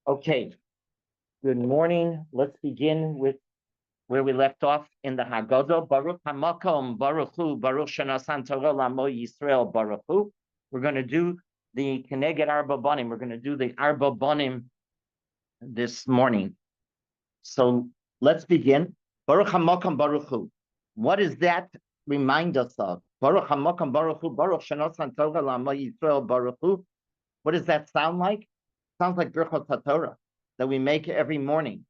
Okay, good morning. Let's begin with where we left off in the Haggadah. Baruch Hamakom, Baruch Hu, Baruch Shanasan Torah Lamo Yisrael, Baruch Hu. We're going to do the Keneged Arba Banim. We're going to do the Arba Banim this morning. So let's begin. Baruch Hamakom, Baruch Hu. What does that remind us of? Baruch Hamakom, Baruch Hu, Baruch Shanasan Torah Lamo Yisrael, Baruch Hu. What does that sound like? Sounds like Birchot HaTorah that we make every morning.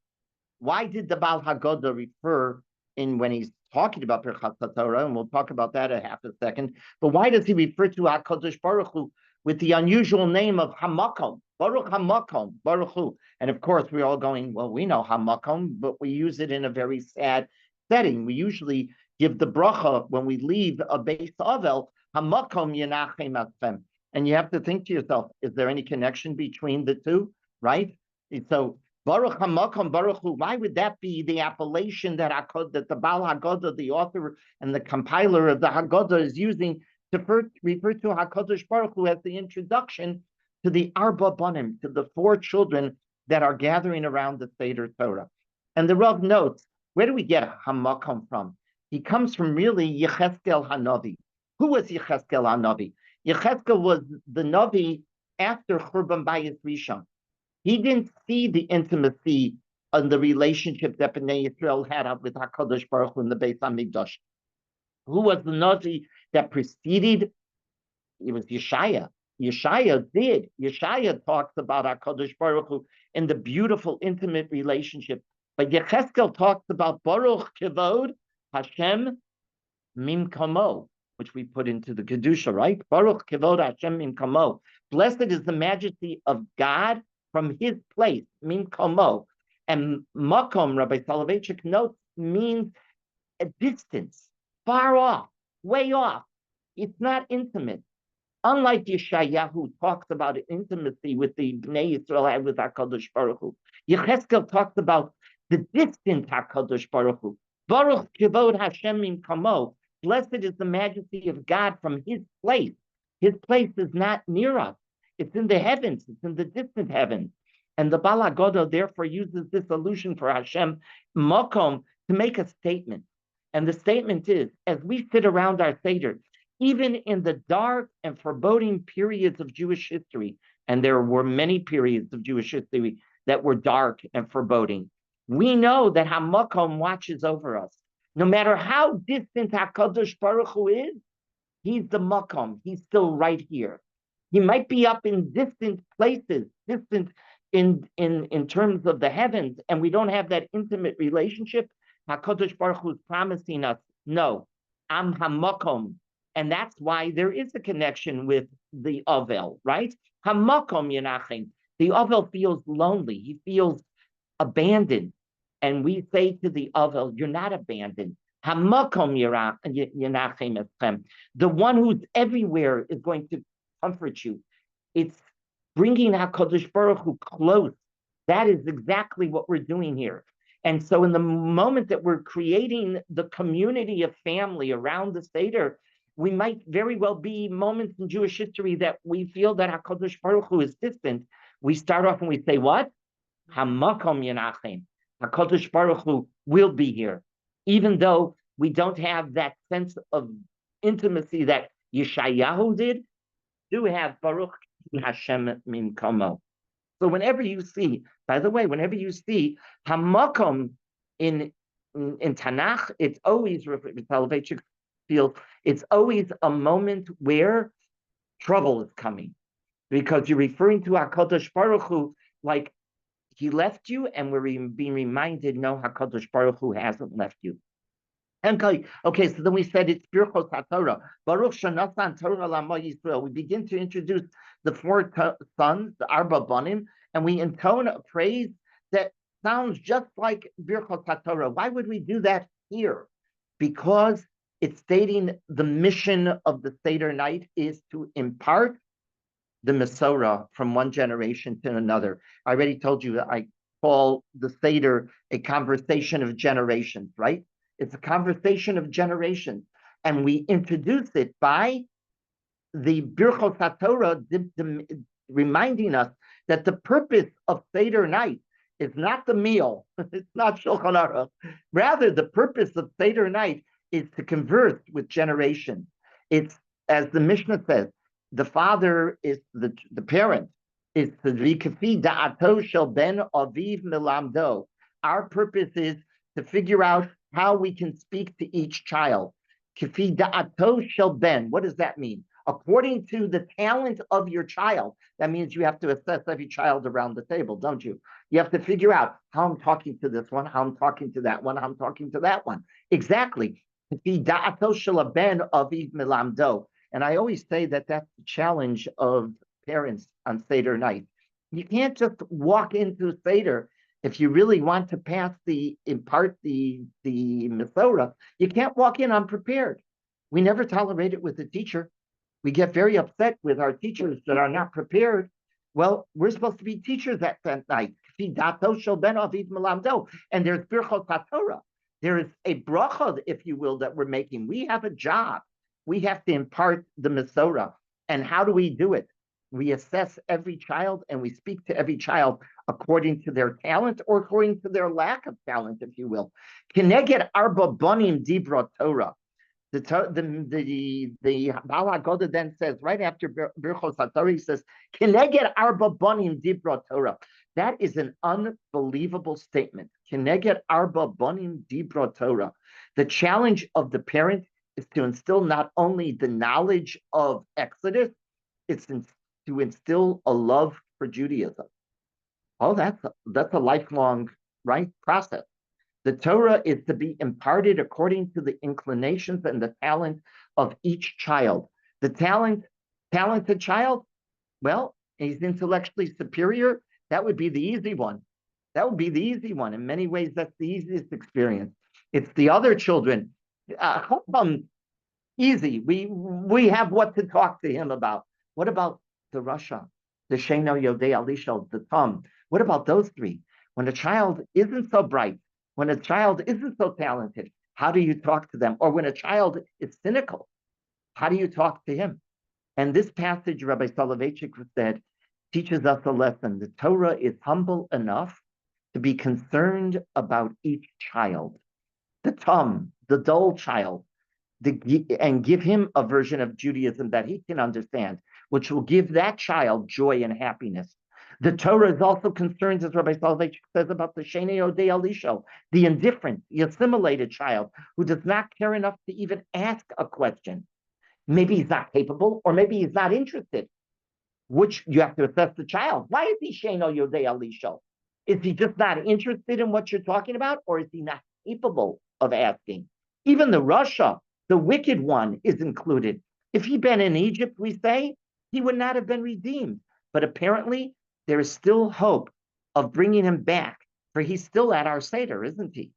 Why did the Baal Haggadah refer when he's talking about Birchot HaTorah, and we'll talk about that in half a second, but why does he refer to HaKadosh Baruch Hu with the unusual name of Hamakom, Baruch Hamakom, Baruch Hu? And of course, we're all going, well, we know Hamakom, but we use it in a very sad setting. We usually give the bracha when we leave a Beis Avel, Hamakom Yenachem Atzem. And you have to think to yourself, is there any connection between the two, right? So, Baruch HaMakom Baruch Hu, why would that be the appellation that the Baal Haggadah, the author and the compiler of the Haggadah, is using to refer to HaKadosh Baruch Hu as the introduction to the Arba Banim, to the four children that are gathering around the Seder Torah? And the Rav notes, where do we get HaMakom from? He comes from really Yecheskel HaNavi. Who was Yecheskel HaNavi? Yecheskel was the Navi after Churban Bayis Rishon. He didn't see the intimacy and the relationship that Bnei Yisrael had with HaKadosh Baruch Hu in the Beis HaMikdash. Who was the Navi that preceded? It was Yeshaya. Yeshaya talks about HaKadosh Baruch Hu in the beautiful, intimate relationship. But Yecheskel talks about Baruch Kivod Hashem Mimkamo, which we put into the Kedusha, right? Baruch Kivod Hashem Mimkamo. Blessed is the majesty of God from his place, Mimkamo. And Makom, Rabbi Soloveitchik notes, means a distance, far off, way off. It's not intimate. Unlike Yeshayahu, who talks about intimacy with the Bnei Yisrael had with HaKadosh Baruch Hu, Yecheskel talks about the distant HaKadosh Baruch Hu. Baruch Kivod Hashem Mimkamo. Blessed is the majesty of God from his place. His place is not near us. It's in the heavens. It's in the distant heavens. And the Baal Haggadah therefore uses this allusion for Hashem, Makom, to make a statement. And the statement is, as we sit around our Seder, even in the dark and foreboding periods of Jewish history, and there were many periods of Jewish history that were dark and foreboding, we know that HaMakom watches over us. No matter how distant HaKadosh Baruch Hu is, he's the Makom. He's still right here. He might be up in distant places, distant in terms of the heavens, and we don't have that intimate relationship. HaKadosh Baruch Hu is promising us, no, I'm HaMakom. And that's why there is a connection with the Avel, right? HaMakom Yenachem. The Avel feels lonely. He feels abandoned. And we say to the Avel, you're not abandoned. Hamakom Yenachem Eschem. The one who's everywhere is going to comfort you. It's bringing HaKadosh Baruch Hu close. That is exactly what we're doing here. And so in the moment that we're creating the community of family around the Seder, we might very well be moments in Jewish history that we feel that HaKadosh Baruch Hu is distant. We start off and we say, what? Hamakom Yenachem. HaKadosh Baruch Hu will be here, even though we don't have that sense of intimacy that Yeshayahu did. Do have Baruch Hashem Mimkamo. So whenever you see, by the way, whenever you see Hamakom in Tanakh, it's always it's always a moment where trouble is coming, because you're referring to HaKadosh Baruch Hu like he left you, and we're being reminded, no, HaKadosh Baruch Hu hasn't left you. Okay, so then we said it's Birchot HaTorah. Baruch Shanasan Torah Lamo Yisrael. We begin to introduce the four sons, the Arba Banim, and we intone a praise that sounds just like Birchot HaTorah. Why would we do that here? Because it's stating the mission of the Seder night is to impart the Mesorah from one generation to another. I already told you that I call the Seder a conversation of generations, right? It's a conversation of generations. And we introduce it by the Birchot HaTorah reminding us that the purpose of Seder night is not the meal. It's not Shulchan Aruch. Rather, the purpose of Seder night is to converse with generations. It's, as the Mishnah says, the father is the parent is to v'kafi da'ato shel ben aviv milamdo. Our purpose is to figure out how we can speak to each child. Kafi da'ato shel ben. What does that mean? According to the talent of your child. That means you have to assess every child around the table, don't you? You have to figure out how I'm talking to this one, how I'm talking to that one, how I'm talking to that one. Exactly. Kafi da'ato shel ben aviv milamdo. And I always say that that's the challenge of parents on Seder night. You can't just walk into Seder if you really want to impart the Masorah. You can't walk in unprepared. We never tolerate it with the teacher. We get very upset with our teachers that are not prepared. Well, we're supposed to be teachers that night. And there's Birchot HaTorah. There is a bracha, if you will, that we're making. We have a job. We have to impart the Masorah. And how do we do it? We assess every child and we speak to every child according to their talent or according to their lack of talent, if you will. Keneged arba bonim dibra Torah. The Baal Haggadah then says, right after Birchos HaTorah, he says, Keneged arba bonim dibra Torah. That is an unbelievable statement. Keneged arba bonim dibra Torah. The challenge of the parent is to instill not only the knowledge of Exodus, it's to instill a love for Judaism. Oh, that's a lifelong, right, process. The Torah is to be imparted according to the inclinations and the talent of each child. The talented child, well, he's intellectually superior. That would be the easy one. That would be the easy one. In many ways, that's the easiest experience. It's the other children. Easy. We have what to talk to him about. What about the Rasha, the Sheno Yodei Alishal, the Tom? What about those three? When a child isn't so bright, when a child isn't so talented, how do you talk to them? Or when a child is cynical, how do you talk to him? And this passage, Rabbi Soloveitchik said, teaches us a lesson. The Torah is humble enough to be concerned about each child, the Tom, the dull child, and give him a version of Judaism that he can understand, which will give that child joy and happiness. The Torah is also concerned, as Rabbi Soloveitchik says, about the Shene Odei Alisho, the indifferent, the assimilated child who does not care enough to even ask a question. Maybe he's not capable, or maybe he's not interested, which you have to assess the child. Why is he Shene Odei Alisho? Is he just not interested in what you're talking about, or is he not capable of asking? Even the Rasha, the wicked one, is included. If he'd been in Egypt, we say, he would not have been redeemed. But apparently, there is still hope of bringing him back, for he's still at our Seder, isn't he?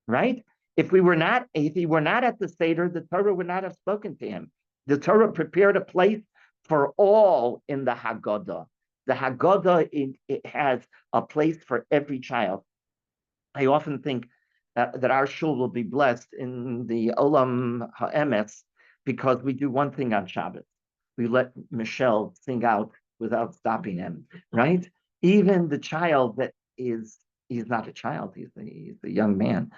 Right? If he were not at the Seder, the Torah would not have spoken to him. The Torah prepared a place for all in the Haggadah. The Haggadah, it has a place for every child. I often think that our shul will be blessed in the Olam HaEmes because we do one thing on Shabbos. We let Michelle sing out without stopping him, right? Even the child that he's not a child, he's a young man.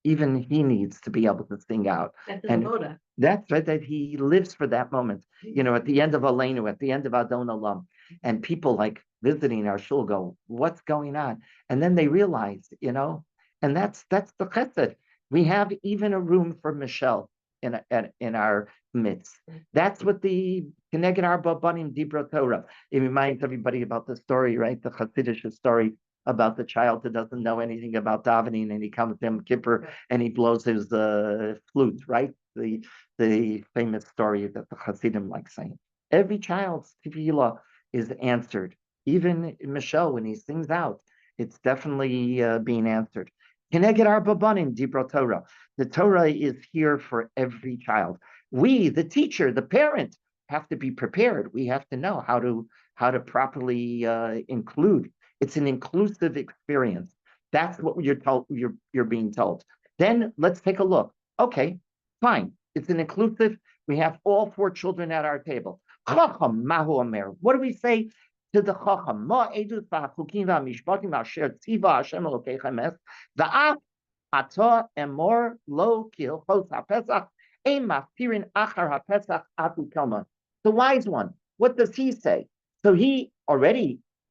Even he needs to be able to sing out. That's an avoda. That's right, that he lives for that moment. You know, at the end of Aleinu, at the end of Adon Olam, and people like visiting our shul go, what's going on? And then they realize, you know, and that's the chesed. We have even a room for Michelle in our midst. That's what the Keneged Arba Banim Dibra Torah. It reminds everybody about the story, right? The Hasidic story about the child that doesn't know anything about davening, and he comes to Yom Kippur and he blows his flute, right? The famous story that the Hasidim like saying. Every child's tefillah is answered. Even Michelle, when he sings out, it's definitely being answered. Keneged Arba Banim Dibra Torah. The Torah is here for every child. We, the teacher, the parent, have to be prepared. We have to know how to properly include. It's an inclusive experience. That's what you're being told. Then let's take a look. Okay, fine. It's an inclusive. We have all 4 children at our table. What do we say? to the Chacham. Ma edus v'hachukim v'hamishpatim asher tziva Hashem Elokeichem es v'af ata emor lo k'hilchos haPesach ein maftirin achar haPesach atu kelma. The wise one, what does he say? So he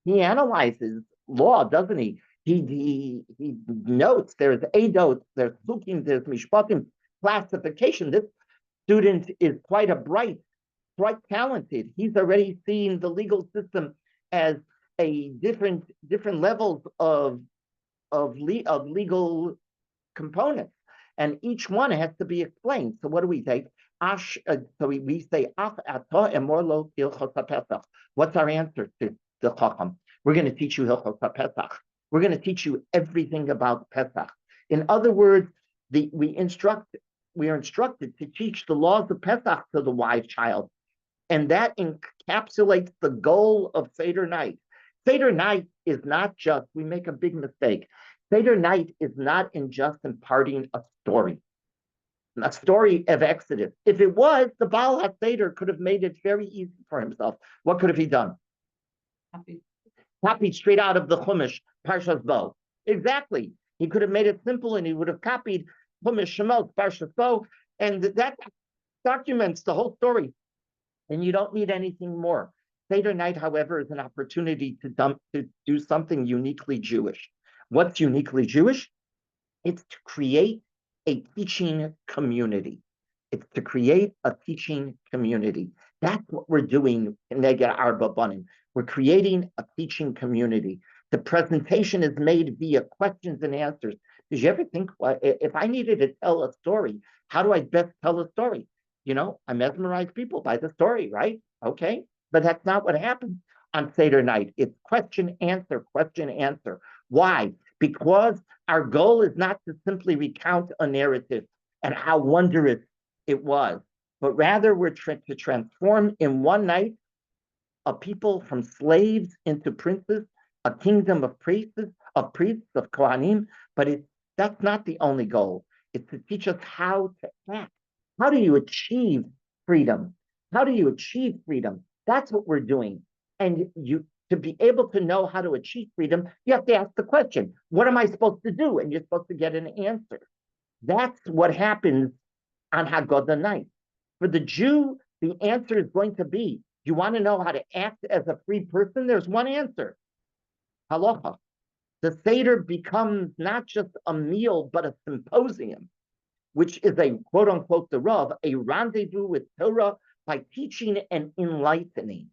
analyzes law, doesn't he? He notes there's edot, there's chukim, there's mishpatim classification. This student is quite talented. He's already seen the legal system as a different levels of legal components, and each one has to be explained. So what do we take? So we say, what's our answer to the Chacham? We're going to teach you Hilchos HaPesach. We're going to teach you everything about Pesach. In other words, we are instructed to teach the laws of Pesach to the wise child. And that encapsulates the goal of Seder night. Seder night is not just, we make a big mistake. Seder night is not in just imparting a story of Exodus. If it was, the Baal HaSeder could have made it very easy for himself. What could have he done? Copied straight out of the Chumash, Parshas Bo. Exactly. He could have made it simple, and he would have copied Chumash Shemot, Parshas Bo, and that documents the whole story. And you don't need anything more. Seder night, however, is an opportunity to do something uniquely Jewish. What's uniquely Jewish? It's to create a teaching community. It's to create a teaching community. That's what we're doing in Neged Arba Banim. We're creating a teaching community. The presentation is made via questions and answers. Did you ever think, if I needed to tell a story, how do I best tell a story? I mesmerize people by the story, right? Okay, but that's not what happens on Seder night. It's question, answer, question, answer. Why? Because our goal is not to simply recount a narrative and how wondrous it was, but rather we're trying to transform in one night a people from slaves into princes, a kingdom of priests, of Kohanim. But that's not the only goal. It's to teach us how to act. How do you achieve freedom? How do you achieve freedom? That's what we're doing. And to be able to know how to achieve freedom, you have to ask the question, what am I supposed to do? And you're supposed to get an answer. That's what happens on Haggadah night. For the Jew, the answer is going to be, you want to know how to act as a free person? There's one answer, halacha. The Seder becomes not just a meal, but a symposium, which is a quote-unquote, the Rav, a rendezvous with Torah by teaching and enlightening.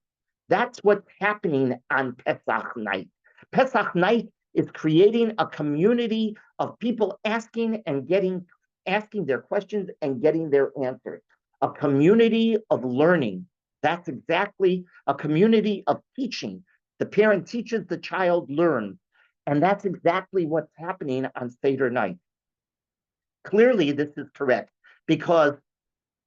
That's what's happening on Pesach night. Pesach night is creating a community of people asking their questions and getting their answers. A community of learning. That's exactly a community of teaching. The parent teaches, the child learns. And that's exactly what's happening on Seder night. Clearly, this is correct because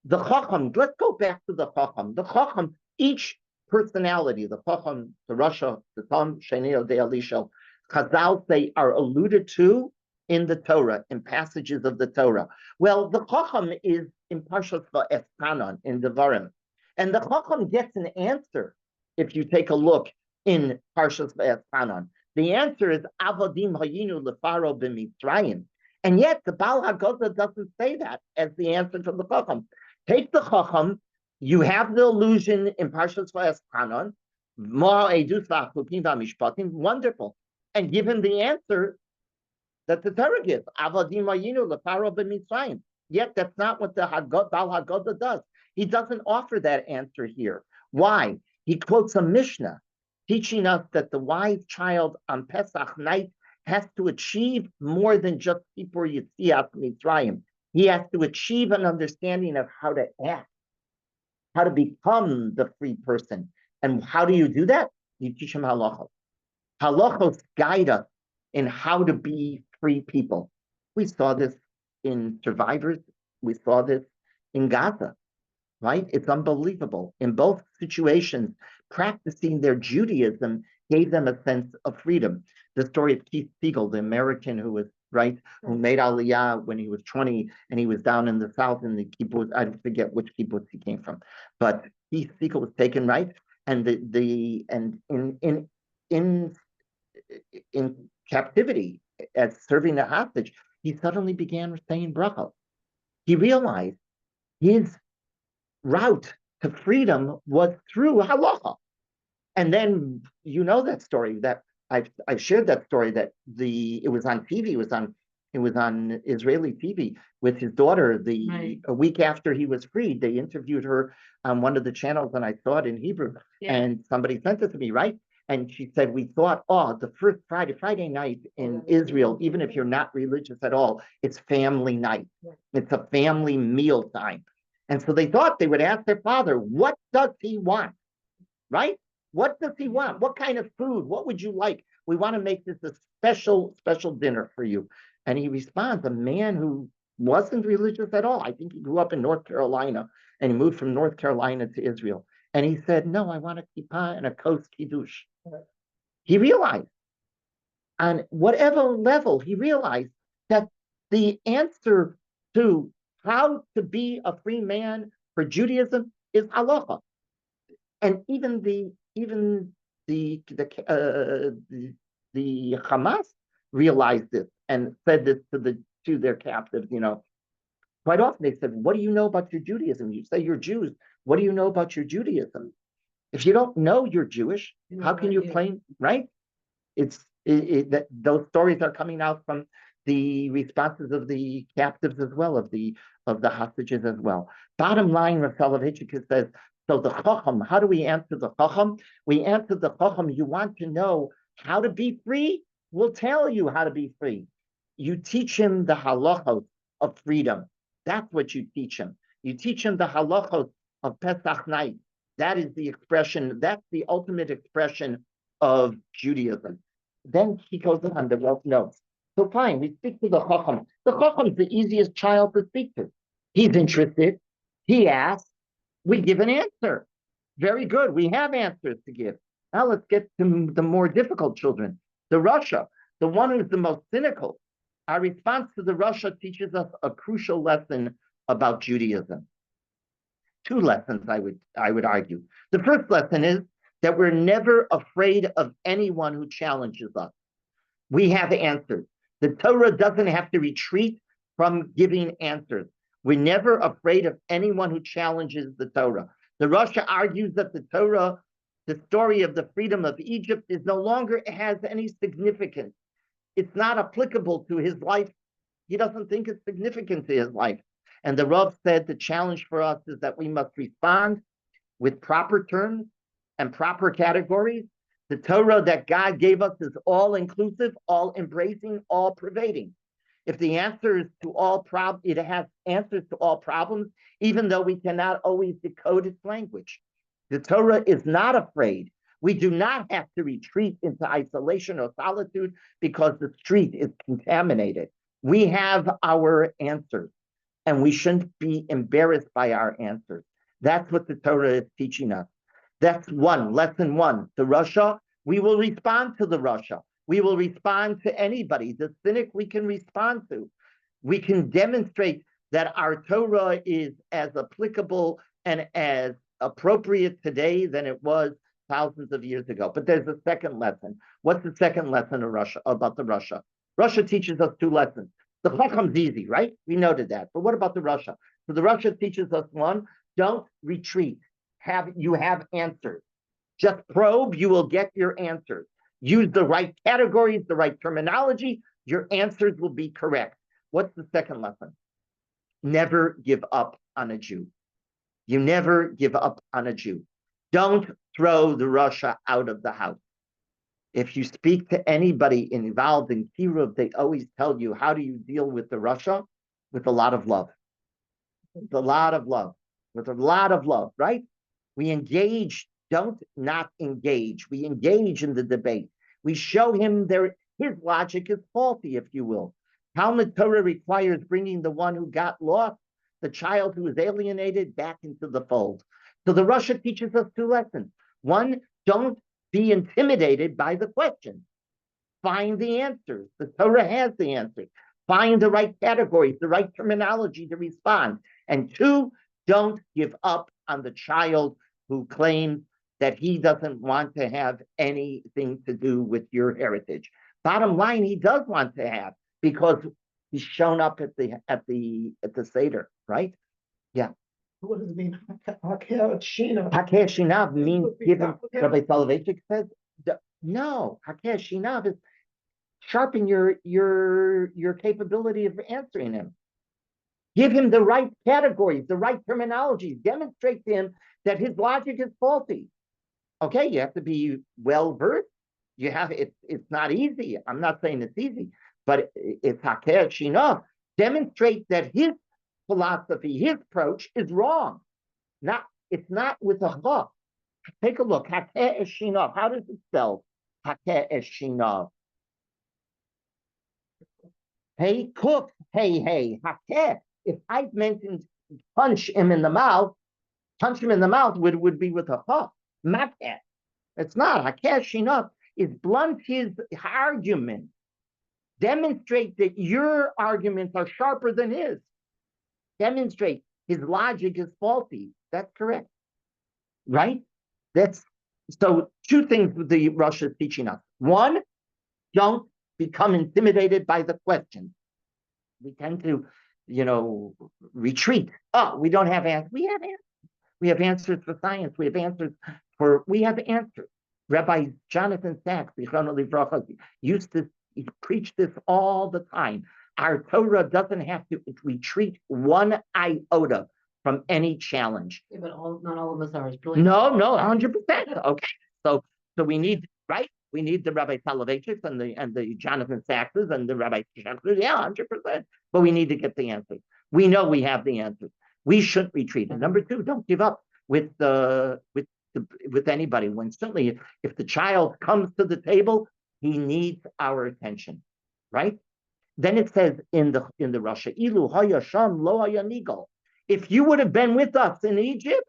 the Chacham, let's go back to the Chacham. The Chacham, each personality, the Chacham, the Rasha, the Tam, Sheni, the Elisha, Chazal say are alluded to in the Torah, in passages of the Torah. Well, the Chacham is in Parshas Va'eschanan, in Devarim. And the Chacham gets an answer if you take a look in Parshas Va'eschanan. The answer is Avadim Hayinu Lefaro b'Mitzrayim. And yet the Baal Haggadah doesn't say that as the answer to the Chacham. Take the Chacham, you have the allusion in Parshas Va'eschanan, wonderful, and give him the answer that the Torah gives. Avadim Hayinu Lefaro b'Mitzrayim. Yet that's not what the Baal Haggadah does. He doesn't offer that answer here. Why? He quotes a Mishnah teaching us that the wise child on Pesach night has to achieve more than just Sipur Yetziat Mitzrayim. He has to achieve an understanding of how to act, how to become the free person. And how do you do that? You teach him halachos. Halachos guide us in how to be free people. We saw this in Survivors. We saw this in Gaza, right? It's unbelievable. In both situations, practicing their Judaism gave them a sense of freedom. The story of Keith Siegel, the American who was, who made Aliyah when he was 20, and he was down in the South in the kibbutz, I forget which kibbutz he came from, but Keith Siegel was taken, and in in captivity as serving a hostage, he suddenly began saying bracha. He realized his route to freedom was through halacha. And then you know that story that I've shared that story that it was on TV, it was on Israeli TV with his daughter. A week after he was freed, they interviewed her on one of the channels, and I saw it in Hebrew. Yeah. And somebody sent it to me, right? And she said, we thought, oh, the first Friday night in Israel, even if you're not religious at all, it's family night. It's a family meal time. And so they thought they would ask their father, what does he want? Right? What does he want? What kind of food? What would you like? We want to make this a special dinner for you. And he responds, a man who wasn't religious at all. I think he grew up in North Carolina and he moved from North Carolina to Israel. And he said, no, I want a kippah and a kos kiddush. He realized on whatever level, he realized that the answer to how to be a free man for Judaism is halacha. And even the Hamas realized this and said this to their captives. Quite often they said, "What do you know about your Judaism? You say you're Jews. What do you know about your Judaism? If you don't know you're Jewish, how can you claim?" Right? That those stories are coming out from the responses of the captives as well, of the hostages as well. Bottom line, Rav Soloveitchik says. So the Chacham, how do we answer the Chacham? We answer the Chacham, you want to know how to be free? We'll tell you how to be free. You teach him the halachos of freedom. That's what you teach him. You teach him the halachos of Pesach night. That is the expression, that's the ultimate expression of Judaism. Then he goes on, the Rav notes. So fine, we speak to the Chacham. The Chacham is the easiest child to speak to. He's interested. He asks. We give an answer. Very good. We have answers to give. Now let's get to the more difficult children. The Russia, the one who's the most cynical. Our response to the Russia teaches us a crucial lesson about Judaism. Two lessons, I would argue. The first lesson is that we're never afraid of anyone who challenges us. We have answers. The Torah doesn't have to retreat from giving answers. We're never afraid of anyone who challenges the Torah. The Russia argues that the Torah, the story of the freedom of Egypt, is no longer has any significance. It's not applicable to his life. He doesn't think it's significant to his life. And the Rav said the challenge for us is that we must respond with proper terms and proper categories. The Torah that God gave us is all-inclusive, all-embracing, all-pervading. If the answer is to all problems, it has answers to all problems, even though we cannot always decode its language. The Torah is not afraid. We do not have to retreat into isolation or solitude because the street is contaminated. We have our answers, and we shouldn't be embarrassed by our answers. That's what the Torah is teaching us. That's lesson one. The Russia, we will respond to the Russia. We will respond to anybody. The cynic we can respond to. We can demonstrate that our Torah is as applicable and as appropriate today than it was thousands of years ago. But there's a second lesson. What's the second lesson of Russia about the Russia? Russia teaches us two lessons. The Chacham's easy, right? We noted that. But what about the Russia? So the Russia teaches us one, don't retreat. You have answers. Just probe, you will get your answers. Use the right categories, the right terminology, your answers will be correct. What's the second lesson? Never give up on a Jew. You never give up on a Jew. Don't throw the Russia out of the house. If you speak to anybody involved in Kiruv, they always tell you, how do you deal with the Russia? With a lot of love. With a lot of love. With a lot of love, right? We engage. Don't not engage. We engage in the debate. We show him his logic is faulty, if you will. Talmud Torah requires bringing the one who got lost, the child who was alienated, back into the fold. So the Russia teaches us two lessons. One, don't be intimidated by the questions. Find the answers. The Torah has the answers. Find the right categories, the right terminology to respond. And two, don't give up on the child who claims that he doesn't want to have anything to do with your heritage. Bottom line, he does want to have, because he's shown up at the Seder, right? Yeah. What does it mean? Hakeh Shina. Hakeh Shinav means given. Rabbi Soloveitchik says no. Hakeh Shinav is sharpen your capability of answering him. Give him the right categories, the right terminology. Demonstrate to him that his logic is faulty. Okay, you have to be well versed. You have it's not easy. I'm not saying it's easy, but it's Hakeh Shinav. Demonstrate that his philosophy, his approach is wrong. It's not with a chok. Take a look. Hakeh Shinav. How does it spell? Hakeh Shinav. Hey, cook. Hey, Hakeh. If I've mentioned punch him in the mouth would be with a chok. Makeh. It's not. Hakeh Shinav is blunt his argument. Demonstrate that your arguments are sharper than his. Demonstrate his logic is faulty. That's correct. Right? That's so two things the Rosh is teaching us. One, don't become intimidated by the questions. We tend to, retreat. Oh, we don't have answers. We have answers. We have answers for science. We have answers. Rabbi Jonathan Sachs, used to preach this all the time. Our Torah doesn't have to retreat one iota from any challenge. Yeah, but not all of us are as brilliant. No, 100%. Okay, so we need, right? We need the Rabbi Soloveitchiks and the Jonathan Sachses and the Rabbi Shechers. Yeah, 100%. But we need to get the answers. We know we have the answers. We shouldn't retreat. And number two, don't give up with anybody. When certainly if the child comes to the table, he needs our attention, right? Then it says in the Rasha, Ilu haya sham lo haya nigal. If you would have been with us in Egypt,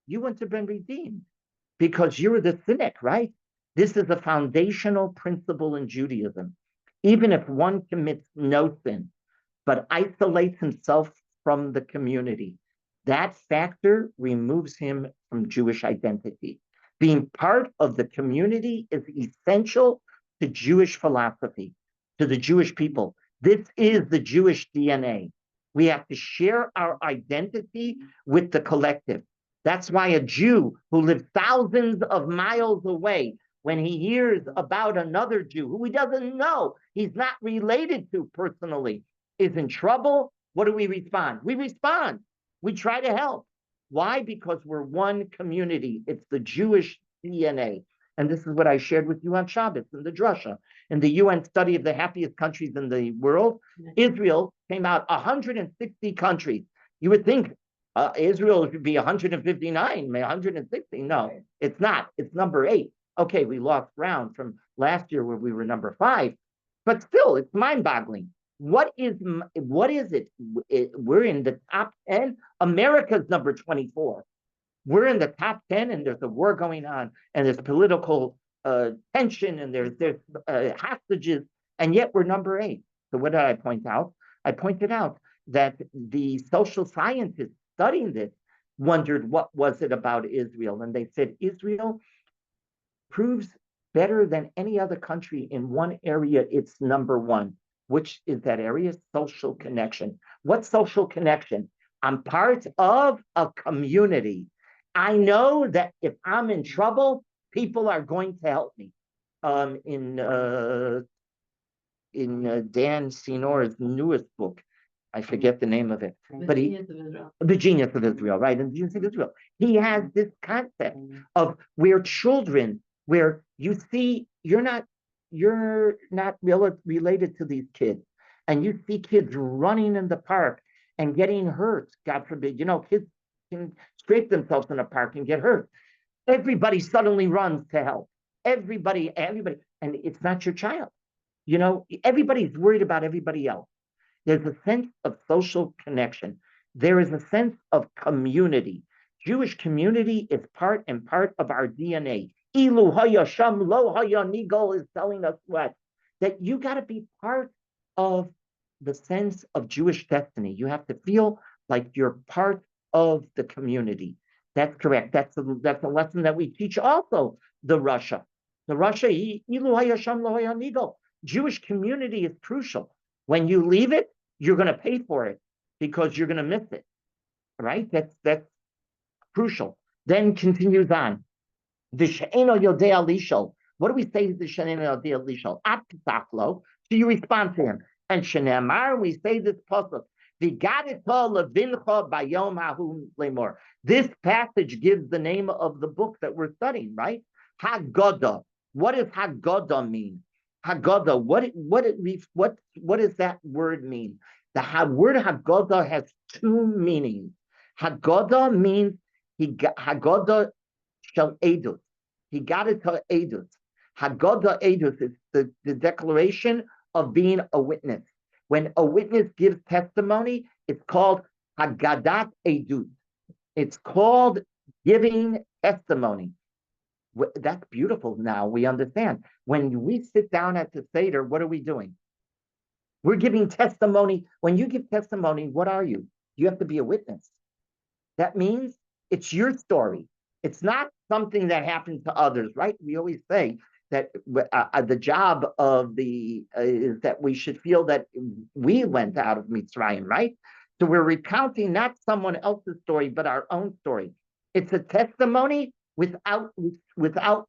you wouldn't have been redeemed because you were the cynic, right? This is a foundational principle in Judaism. Even if one commits no sin, but isolates himself from the community, that factor removes him from Jewish identity. Being part of the community is essential to Jewish philosophy, to the Jewish people. This is the Jewish DNA. We have to share our identity with the collective. That's why a Jew who lives thousands of miles away, when he hears about another Jew who he doesn't know, he's not related to personally, is in trouble, what do we respond? We respond. We try to help. Why? Because we're one community. It's the Jewish DNA. And this is what I shared with you on Shabbos in the Drasha. In the UN study of the happiest countries in the world, Israel came out 160 countries. You would think Israel should be 159, 160. No, it's not. It's number 8. Okay, we lost ground from last year where we were number 5, but still, it's mind-boggling. What is it? We're in the top 10. America's number 24. We're in the top 10, and there's a war going on, and there's political tension, and there's hostages, and yet we're number 8. So what did I point out? I pointed out that the social scientists studying this wondered what was it about Israel, and they said Israel proves better than any other country in one area. It's number 1. Which is that area? Social connection. What social connection? I'm part of a community. I know that if I'm in trouble, people are going to help me. In Dan Senor's newest book, I forget the name of it, but The Genius of Israel, right? And the Genius of Israel. He has this concept of where children, where you see you're not related to these kids, and you see kids running in the park and getting hurt. God forbid, kids can scrape themselves in a park and get hurt. Everybody suddenly runs to help. Everybody, and it's not your child. Everybody's worried about everybody else. There's a sense of social connection. There is a sense of community. Jewish community is part of our DNA. Ilu haya sham lo haya nigal is telling us what? That you got to be part of the sense of Jewish destiny. You have to feel like you're part of the community. That's correct. That's a lesson that we teach also the Russia. The Russia, Jewish community is crucial. When you leave it, you're going to pay for it because you're going to miss it. Right? That's crucial. Then continues on. V'she'eno yodea lishol. What do we say to the she'eno yodea lishol? At Pesachlo, so you respond to him. And she'nemar, we say this pasuk. V'gadito levincha bayom hahu lemor. This passage gives the name of the book that we're studying, right? Haggadah. What does Haggadah mean? Haggadah. What does that word mean? The word Haggadah has two meanings. Haggadah means Haggadah Shel edus. He got it to edus. Haggadah edus is the declaration of being a witness. When a witness gives testimony, it's called Haggadat edus. It's called giving testimony. That's beautiful. Now we understand. When we sit down at the Seder, what are we doing? We're giving testimony. When you give testimony, what are you? You have to be a witness. That means it's your story. It's not something that happened to others, right? We always say that the job of is that we should feel that we went out of Mitzrayim, right? So we're recounting not someone else's story, but our own story. It's a testimony without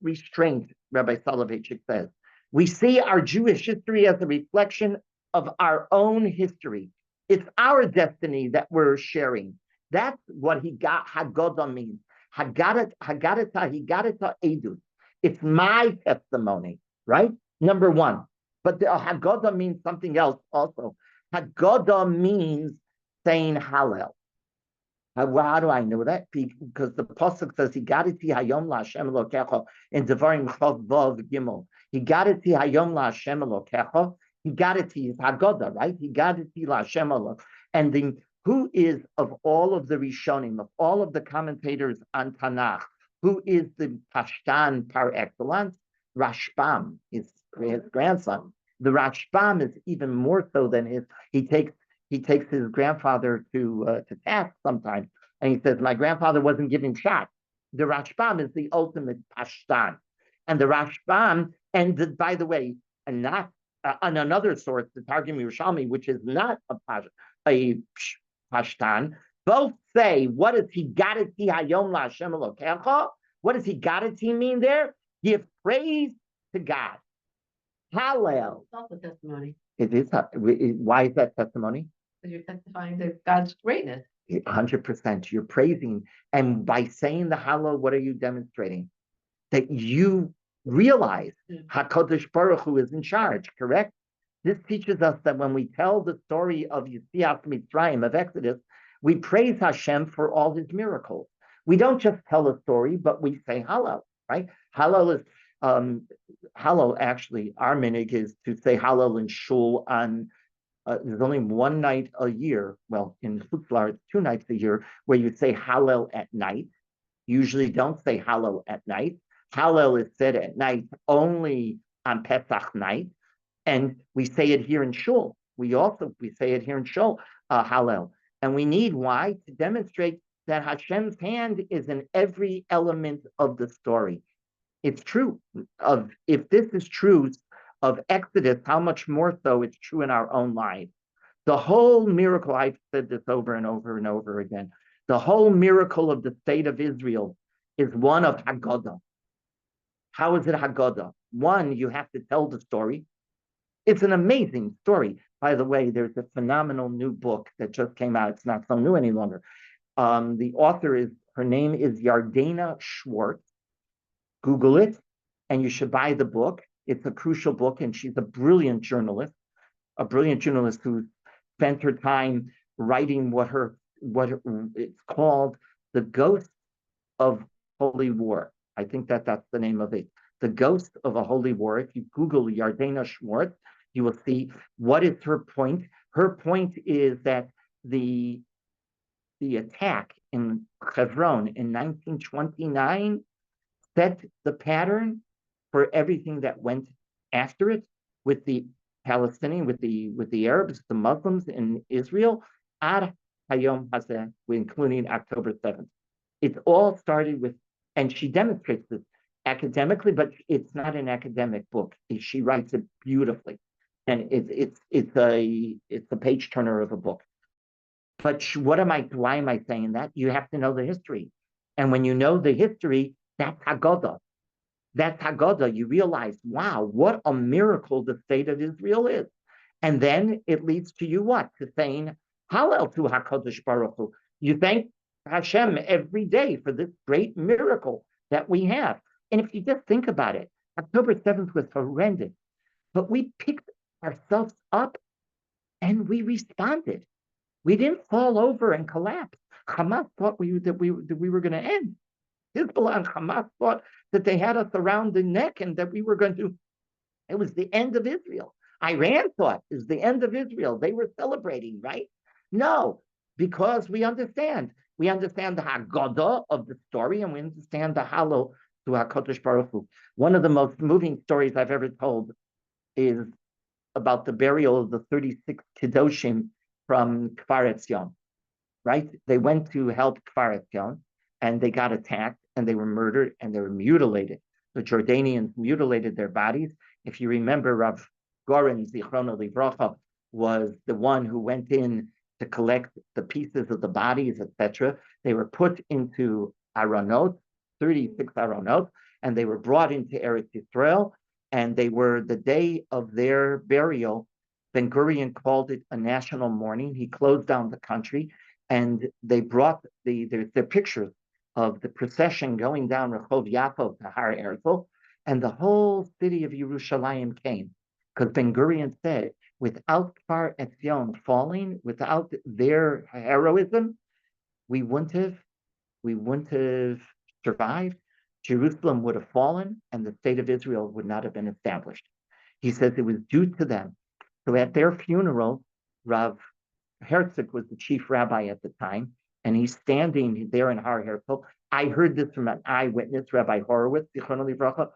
restraint, Rabbi Soloveitchik says. We see our Jewish history as a reflection of our own history. It's our destiny that we're sharing. That's what Haggadah means. Haggadah edus. It's my testimony, right? Number one. But the Haggadah means something else also. Haggadah means saying Hallel. How do I know that? Because the pasuk says, "Higadati hayom laHashem Elokecha" in Devarim Chav Vav Gimel. Higadati hayom laHashem Elokecha. Higadati is Haggadah, right? Higadati laHashem Elokecha. And who is, of all of the Rishonim, of all of the commentators on Tanakh, who is the Pashtan par excellence? Rashbam, his grandson. The Rashbam is even more so than he takes his grandfather to task sometimes, and he says, my grandfather wasn't giving shots. The Rashbam is the ultimate Pashtan. And the Rashbam, by the way, and not on another source, the Targum Yerushalmi, which is not a Pashtan, both say, what does Higadati hayom laHashem Elokecha? What does Higadati mean there? Give praise to God. Hallel. It's also testimony. It is. Why is that testimony? Because you're testifying to God's greatness. 100%. You're praising. And by saying the Hallel, what are you demonstrating? That you realize HaKadosh Baruch Hu is in charge, correct? This teaches us that when we tell the story of Yetziat Mitzrayim, of Exodus, we praise Hashem for all his miracles. We don't just tell a story, but we say Hallel, right? Hallel is, Hallel actually, our minhag is to say Hallel in Shul on, there's only one night a year, well, in Chutzlar, it's 2 nights a year, where you say Hallel at night. Usually don't say Hallel at night. Hallel is said at night only on Pesach night. And we say it here in Shul. We say it here in Shul, Hallel. And we need why? To demonstrate that Hashem's hand is in every element of the story. It's true. If this is true of Exodus, how much more so it's true in our own lives. The whole miracle, I've said this over and over and over again, the whole miracle of the state of Israel is one of Haggadah. How is it Haggadah? One, you have to tell the story. It's an amazing story. By the way, there's a phenomenal new book that just came out. It's not so new any longer. The author her name is Yardena Schwartz. Google it, and you should buy the book. It's a crucial book, and she's a brilliant journalist who spent her time writing what it's called The Ghost of Holy War. I think that's the name of it. The Ghost of a Holy War. If you Google Yardena Schwartz, you will see what is her point. Her point is that the attack in Hebron in 1929 set the pattern for everything that went after it with the Palestinian, with the Arabs, the Muslims in Israel, ad hayom hazeh, including October 7th. It all started with, and she demonstrates this academically, but it's not an academic book. She writes it beautifully, and it's a page turner of a book. But why am I saying that? You have to know the history. And when you know the history, that's Haggadah. That's Haggadah. You realize, wow, what a miracle the state of Israel is. And then it leads to you what? To saying, Hallel to HaKadosh Baruch Hu. You thank Hashem every day for this great miracle that we have. And if you just think about it, October 7th was horrendous, but we picked ourselves up and we responded. We didn't fall over and collapse. Hamas thought that we were going to end. Hezbollah and Hamas thought that they had us around the neck and that we were going to, it was the end of Israel. Iran thought it was the end of Israel. They were celebrating, right? No, because we understand. We understand the Haggadah of the story, and we understand the Hallel to HaKadosh Baruch Hu. One of the most moving stories I've ever told is about the burial of the 36 Kedoshim from Kfar Etzion, right? They went to help Kfar Etzion, and they got attacked, and they were murdered, and they were mutilated. The Jordanians mutilated their bodies. If you remember, Rav Goren, Zichrono Livracha, was the one who went in to collect the pieces of the bodies, etc. They were put into Aronot, 36 Aronot, and they were brought into Eretz Yisrael, and they were, the day of their burial, Ben Gurion called it a national mourning. He closed down the country, and they brought their pictures of the procession going down Rehov Yaakov to Har Herzl, and the whole city of Yerushalayim came, because Ben Gurion said, without Kfar Etzion falling, without their heroism, we wouldn't have survived. Jerusalem would have fallen, and the state of Israel would not have been established. He says it was due to them. So at their funeral, Rav Herzog was the chief rabbi at the time, and he's standing there in Har Herzl. I heard this from an eyewitness, Rabbi Horowitz, Zichrono Livracha,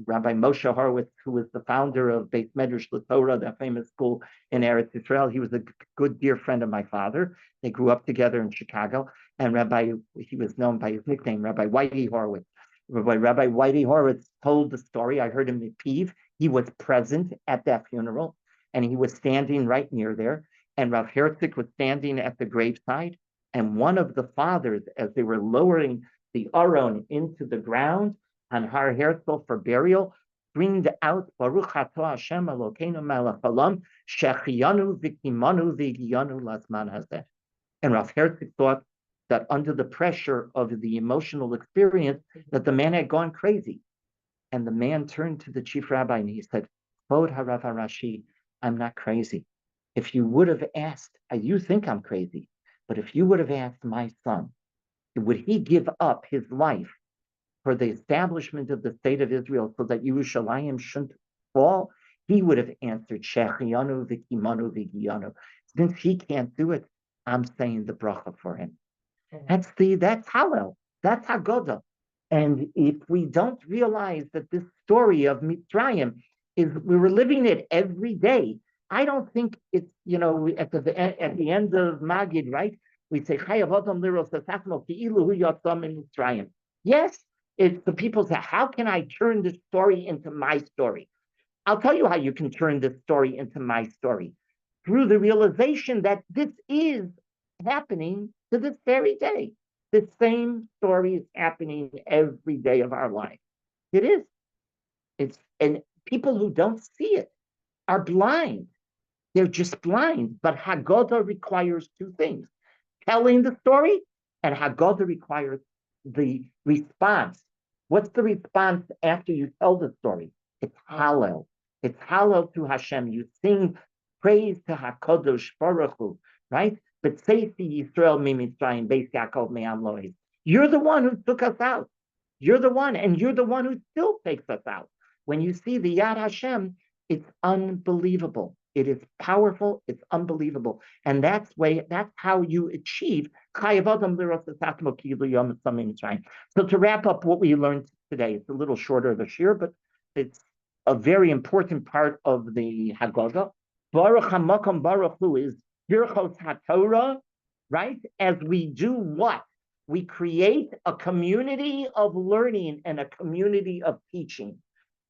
Rabbi Moshe Horowitz, who was the founder of Beit Medrash LaTorah, that famous school in Eretz Yisrael. He was a good, dear friend of my father. They grew up together in Chicago. And he was known by his nickname, Rabbi Whitey Horowitz. Rabbi Whitey Horowitz told the story. I heard him at Piv. He was present at that funeral, and he was standing right near there. And Rav Herzog was standing at the graveside. And one of the fathers, as they were lowering the Aron into the ground on Har Herzl for burial, screamed out, Baruch Atah Hashem Elokeinu melech haolam, shechiyanu v'kimanu v'higiyanu lazman hazeh. And Rav Herzog thought that under the pressure of the emotional experience, that the man had gone crazy. And the man turned to the chief rabbi and he said, Kvod Harav Harashi, I'm not crazy. If you would have asked, you think I'm crazy, but if you would have asked my son, would he give up his life for the establishment of the state of Israel so that Yerushalayim shouldn't fall? He would have answered, Shechiyanu v'kimanu v'higiyanu. Since he can't do it, I'm saying the bracha for him. That's Hallel. That's Haggadah. And if we don't realize that this story of Mitzrayim we were living it every day. I don't think it's, at the end of Magid, right? We say, yes, it's the people say, how can I turn this story into my story? I'll tell you how you can turn this story into my story. Through the realization that this is happening to this very day. The same story is happening every day of our life. It is. And people who don't see it are blind. They're just blind. But Haggadah requires two things: telling the story, and Haggadah requires the response. What's the response after you tell the story? It's Hallel. It's Hallel to Hashem. You sing praise to HaKadosh Baruch Hu, right? But Seifi Yisrael Mimitzrayim Beis Yaakov Me'am Lo'ez. You're the one who took us out. You're the one, and you're the one who still takes us out. When you see the Yad Hashem, it's unbelievable. It is powerful. It's unbelievable, and that's how you achieve. So to wrap up what we learned today, it's a little shorter of a shiur, but it's a very important part of the Haggadah. Baruch HaMakom Baruch Hu is Birchos HaTorah, right? As we do what? We create a community of learning and a community of teaching.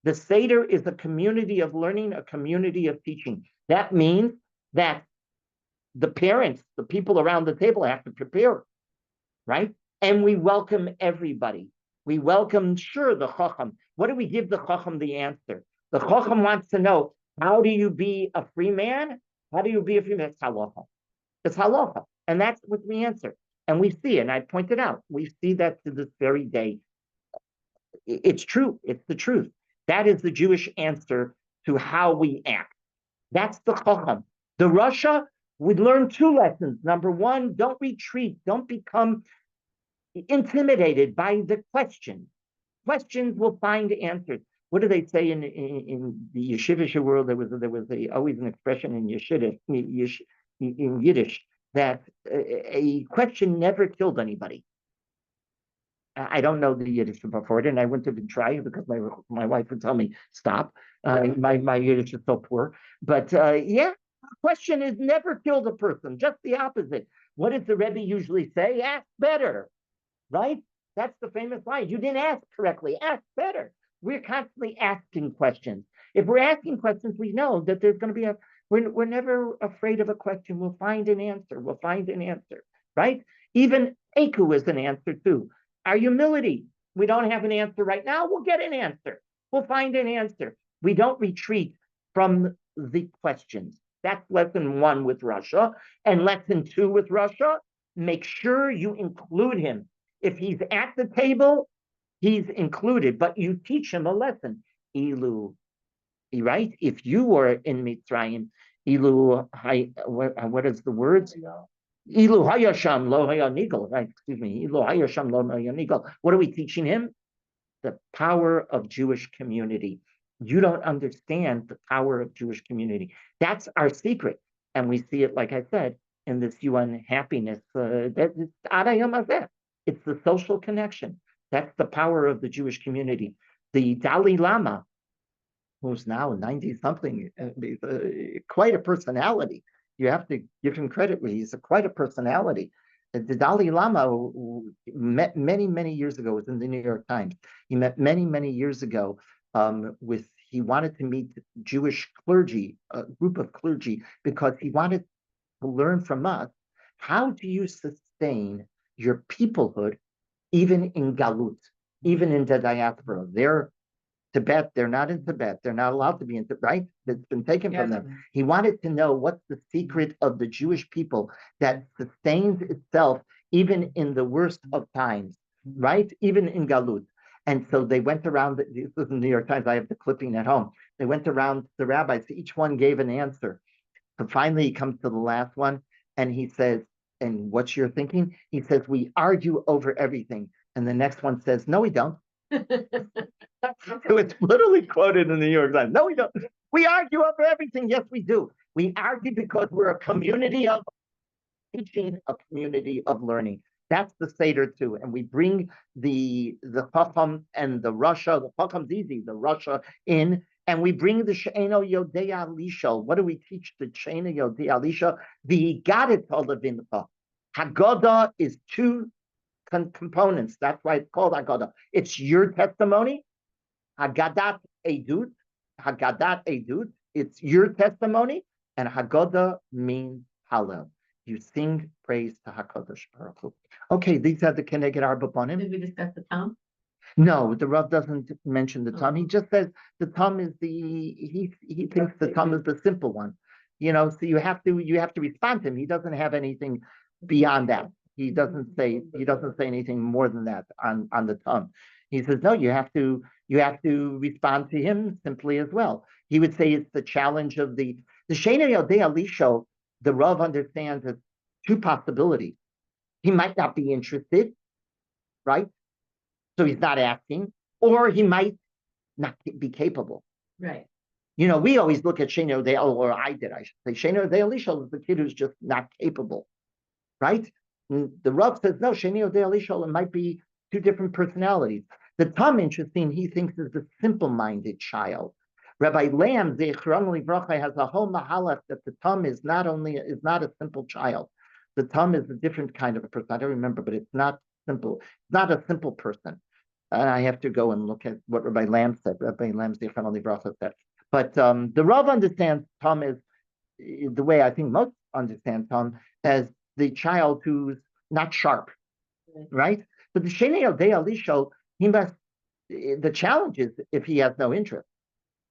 The Seder is a community of learning, a community of teaching. That means that the parents, the people around the table have to prepare, right? And we welcome everybody. We welcome, sure, the Chacham. What do we give the Chacham the answer? The Chacham wants to know, how do you be a free man? How do you be a free man? It's halacha. It's halacha. And that's what we answer. And we see, and I pointed out, we see that to this very day. It's true. It's the truth. That is the Jewish answer to how we act. That's the Chacham. The Rasha, we learn two lessons. Number one, don't retreat. Don't become intimidated by the questions. Questions will find answers. What do they say in the yeshivish world? There was always an expression in in Yiddish that a question never killed anybody. I don't know the Yiddish before it, and I wouldn't have been trying because my wife would tell me stop. My Yiddish is so poor, but yeah, question is never killed a person. Just the opposite. What does the Rebbe usually say? Ask better, right? That's the famous line. You didn't ask correctly. Ask better. We're constantly asking questions. If we're asking questions, we know that there's going to be we're never afraid of a question. We'll find an answer. We'll find an answer, right? Even Aku is an answer too. Our humility. We don't have an answer right now. We'll get an answer. We'll find an answer. We don't retreat from the questions. That's lesson one with Russia. And lesson two with Russia, make sure you include him. If he's at the table, he's included, but you teach him a lesson. Ilu, right? If you were in Mitzrayim, Ilu, what is the words? Ilu hayasham lo hayanigal, right? Excuse me. Ilu hayasham lo hayanigal. What are we teaching him? The power of Jewish community. You don't understand the power of Jewish community. That's our secret. And we see it, like I said, in this UN happiness. It's the social connection. That's the power of the Jewish community. The Dalai Lama, who's now 90-something, quite a personality. You have to give him credit. He's quite a personality. The Dalai Lama met many, many years ago. It was in the New York Times. He met many, many years ago he wanted to meet Jewish clergy, a group of clergy, because he wanted to learn from us, how do you sustain your peoplehood even in Galut, even in the diaspora? They're Tibet, they're not in Tibet. They're not allowed to be in Tibet, right? It's been taken from them. He wanted to know what's the secret of the Jewish people that sustains itself even in the worst of times, right? Even in Galut. And so they went around, this was in the New York Times, I have the clipping at home. They went around the rabbis, each one gave an answer. So finally he comes to the last one and he says, and what's your thinking? He says, we argue over everything. And the next one says, no, we don't. It's literally quoted in the New York Times. No, we don't. We argue over everything. Yes, we do. We argue because we're a community of teaching, a community of learning. That's the Seder too. And we bring the Chacham and the Rasha. The Chacham's easy, the Rasha in, and we bring the She'eno Yodei Alisha. What do we teach the She'eno Yodei Alisha? The Haggadah Olavincha. Haggadah is two components. That's why it's called Haggadah. It's your testimony. Haggadat Edut. Haggadat Edut. It's your testimony. And Haggadah means Hallel. You sing praise to HaKadosh Baruch Hu. Okay, these are the Keneged Arba Banim. Did we discuss the Tom? No, the Rav doesn't mention the Tom. He just says the Tom is he thinks the Tom is the simple one. So you have to respond to him. He doesn't have anything beyond that. He doesn't say anything more than that on the Tom. He says, no, you have to respond to him simply as well. He would say it's the challenge of the She'eno Yodei Alisha. The Rav understands as two possibilities. He might not be interested, right? So he's not asking, or he might not be capable. Right. We always look at She'eno Yodei, or I should say, She'eno Yodei Alisha is the kid who's just not capable, right? And the Rav says, no, She'eno Yodei Alisha, it might be two different personalities. The Tom, interesting, he thinks is the simple-minded child. Rabbi Lamb, Zichron Livracha, has a whole mahalach that the Tom is not a simple child. The Tom is a different kind of a person. I don't remember, but it's not simple, not a simple person. And I have to go and look at what Rabbi Lamb said. Rabbi Lamb Zichron Livracha said. But the Rav understands Tom as the way I think most understand Tom as the child who's not sharp, right? But the Sheni Al Dei Alisho, he must. The challenge is if he has no interest.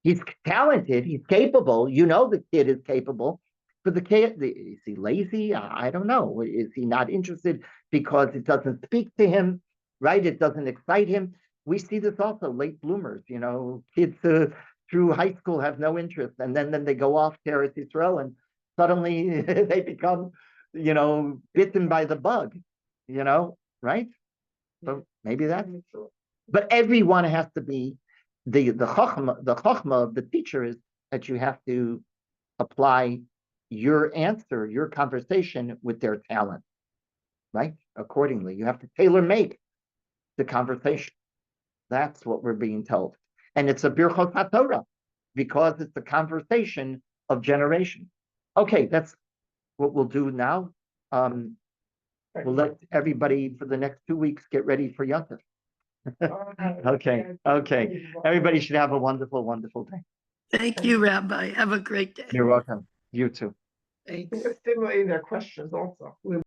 He's talented, he's capable. You know the kid is capable, but the kid is he lazy? I don't know. Is he not interested because it doesn't speak to him? Right? It doesn't excite him. We see this also, late bloomers. You know, kids through high school have no interest, and then they go off to Eretz Yisrael, and suddenly they become, bitten by the bug. Right? So maybe that's. But everyone has to be the chokhmah of the teacher is that you have to apply your answer, your conversation with their talent, right? Accordingly, you have to tailor make the conversation. That's what we're being told, and it's a birchos haTorah because it's a conversation of generations. Okay, that's what we'll do now. We'll let everybody for the next 2 weeks get ready for Yontif. Okay. Everybody should have a wonderful, wonderful day. Thank you, Rabbi. Have a great day. You're welcome. You too. Thanks. Stimulating their questions also.